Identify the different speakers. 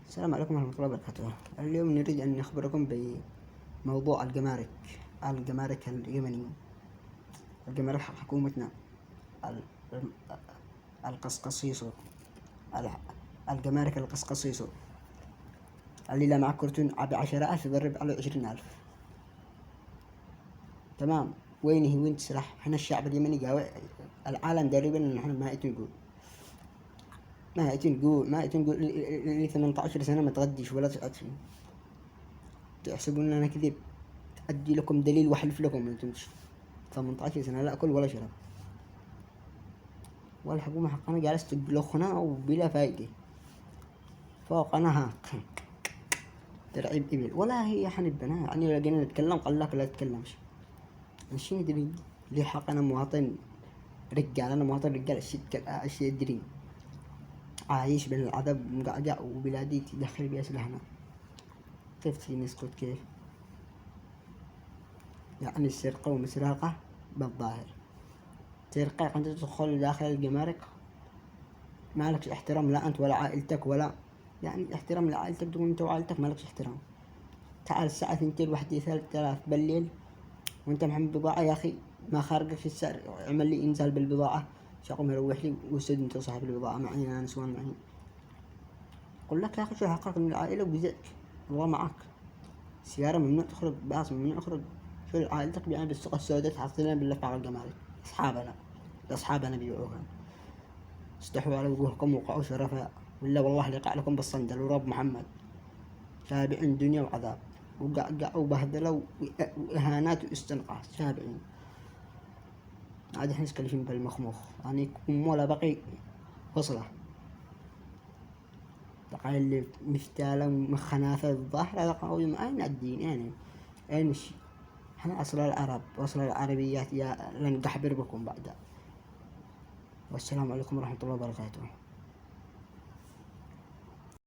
Speaker 1: السلام عليكم ورحمة الله وبركاته. اليوم نريد أن نخبركم بموضوع الجمارك اليمنية، الجمارك حق حكومتنا، القصقصيصو، الجمارك القصقصيصو اللي لا معك كرتون ب10,000 يضرب على 20,000. تمام. وين هي وين تسرح؟ احنا الشعب اليمني قاوي، العالم تقريبا ان احنا ما يتنقول اللي 18 سنة ما تغديش ولا تأكل. تحسبون أنا كذب؟ أدي لكم دليل وأحلف لكم أنتم 18 سنة لا أكل ولا شرب، والحكومة حقنا جالسة تبلخنا وبلا فايدة. فوقنا ترعب إبل ولا هي حنبنا، يعني لو جينا نتكلم قال لك لا تتكلمش. ماشي ندري ليه حق أنا مواطن رجال، أنا مواطن رجال أشي أدري عايش بين العذاب مقعقع وبلادي تدخل بها سلاحنا. كيف تجي نسكت؟ كيف يعني السرقة ومسرقة بالظاهر؟ سرقة أنت تدخل داخل الجمارك ما لكش احترام، لا أنت ولا عائلتك، ولا يعني احترام لعائلتك تقول أنت وعائلتك ما لكش احترام. تعال الساعة 2 1 3 بالليل وأنت محمل بضاعة، يا أخي ما خارجك في السعر، عمل لي إنزال بالبضاعة شاقوم يروح لي وسد أنت صاحب البضاعة معي أنا نسوان معي. قل لك يا أخي شو حقك من العائلة وجزئك الله معك. سيارة ممنوع تخرج، باص ممنوع تخرج. شو عائلتك بيعمل بالسوق السوداء تحطينا باللف على الجمارك. أصحابنا بيبيعوها، استحوا على وجوهكم وقعوا شرفاء، ولا والله لقع لكم بالصندل ورب محمد. تابعين دنيا وعذاب وقعقعوا وبهدلوا وإهانات واستنقاص تابعين. عاد احنا نسكلفين بالمخموخ يعني ولا بقي وصله. بقى اللي مفتالة ومخنافة الظاهرة لقاوي أين الدين؟ أين الشي؟ احنا أصل العرب وأصل العربيات يا لنقحبر بكم بعد. والسلام عليكم ورحمة الله وبركاته.